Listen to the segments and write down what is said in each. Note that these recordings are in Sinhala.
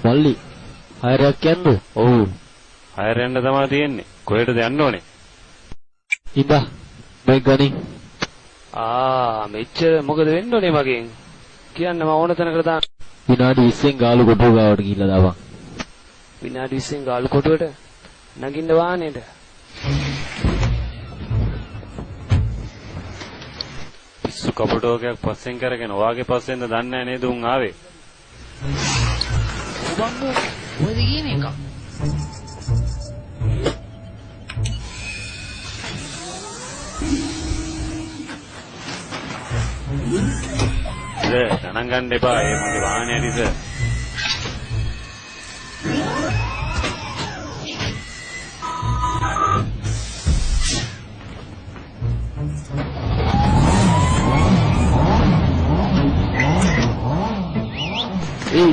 මල්ලි හයරයක් යන්නද? ඔව්. හයර යන්න තමයි තියෙන්නේ. කොහෙටද යන්න ඕනේ? ඉඳා මේ ගණි. මෙච්චර මොකද වෙන්න ඕනේ මගෙන්? කියන්න මම ඕන තැනකට දාන්න. විනාඩි 20න් ගාලු කොටුව ගාවට ගිහිල්ලා දාපන්. විනාඩි 20න් ගාලු කොටුවට නගින්න වාහනේට. පිස්සු කපටෝකයක් පස්සෙන් කරගෙන ඔයාගේ පස්සෙන්ද දන්නේ නැහැ නේද උන් ආවේ? ඔබම්මෝ ඔයද කියන්නේ එක? ගණන් ගන්න එපා. ඒ මගේ වාහනේ ඇදිස.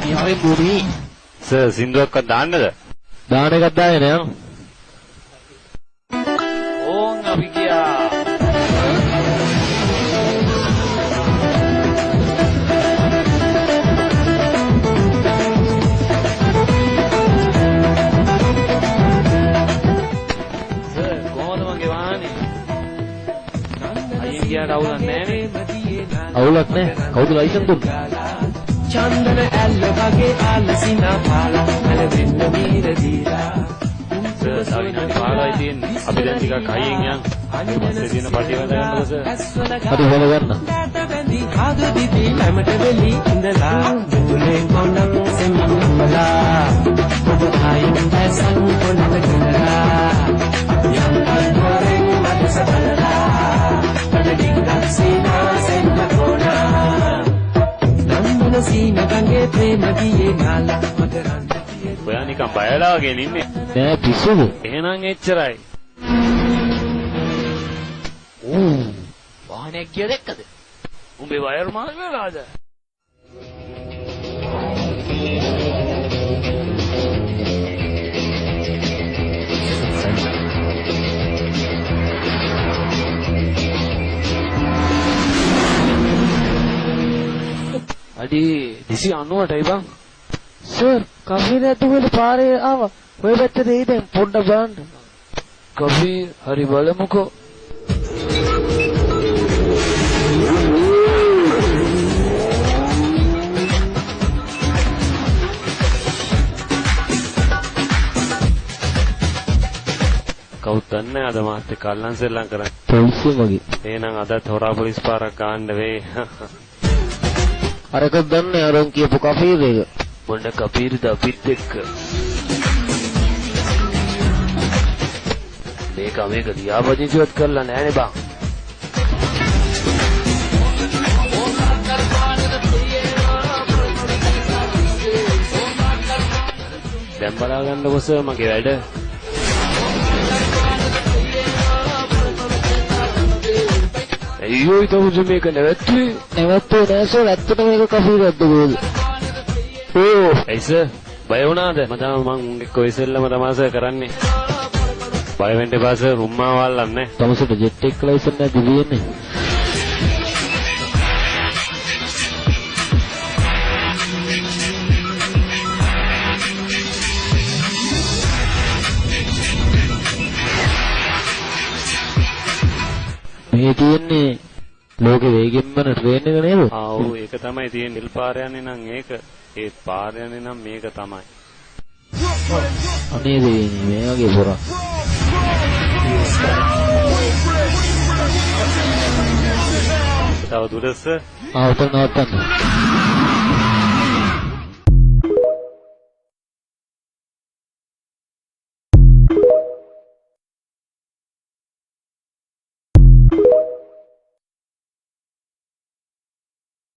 නිහාරේ මුරි. සර් සින්දුවක්වත් දාන්නද? දාන එකක් දාගෙන යන්න. ඕන් අපි ගියා. අවුලක් නැහැ. කවුද ලයිසන් දුන්නේ? චන්දන ඇල්ල වගේ ආලසිනා පාලා නැලෙන්න මීර දීලා සවිනාඩි 15යි තියෙන්නේ. අපි දැන් ටිකක් හයියෙන් යන්. පස්සේ දින පටි වල ගන්නද සර්? හරි හොල ගන්න. කාදු දිවි ළමට වෙලි ඉඳලා දුලේ කොණක් සෙම්මලා ඔබ ආයින් ඇසන් කොණක දලා යම් අන්වරෙන් මතස බලලා පඩින් දක්සිනා සෙන්න කොණා නන්දන සීන ගංගේ ප්‍රේම දියේ නාලා මකරන්න ඔයා නිකන් බයලා වගේ ඉන්නේ. නෑ පිස්සුද? එහෙනම් එච්චරයි. වාහනයක් ගිය දැක්කද? උඹේ වයර් මාල් වෙලාද? අඩි 290ටයි බං. සර් කෆීර ඇතුළේ පාරේ ආවා. ඔය පැත්තට එයි දැන් පොඩ්ඩක් බලන්න. කෆීර් හරි බලමුකෝ. කවුද දන්නේ අද මාත් එක්ක අල්ලන් සෙල්ලම් කරන්නේ. පොලිසිය වගේ. එහෙනම් අදත් හොරා පොලිස් පාරක් ගන්න වෙයි. අරක දන්නේ අරන් කියපු කෆීර එක. මොන කෆීර්ද අපිත් එක්ක. මේක ලියාපදිංචිවත් කරලා නෑනේ බං. දැන් බලා ගන්නකො සර් මගේ වැඩ. අයියෝ ඊට මේක නැවතුනේ නෑ සර් ඇත්තට මේක කෆීරක්ද කොහෙද? ඕ ඇයි සර් බය වුණාද? මම එක්ක ඔය සෙල්ලම තමයි සර් කරන්නේ. බය වෙන්න එපා සර් රුම්මා වල්ලන්නේ. තමසට ජෙට් එක ලයිසන් නැති දෙන්නේ. මේ තියෙන්නේ ලෝකෙ වේගෙන්ම ට්‍රේන් එක නේද? ඔව් ඒක තමයි තියෙන්නේ. නිල් පාර යන්නේ නම් ඒක. ඒ පාර යන්නේ නම් මේක තමයි. අනේ දෙන්නේ මේ වගේ පොරක්. තව දුරස්ස? උතන නවත්තන්න.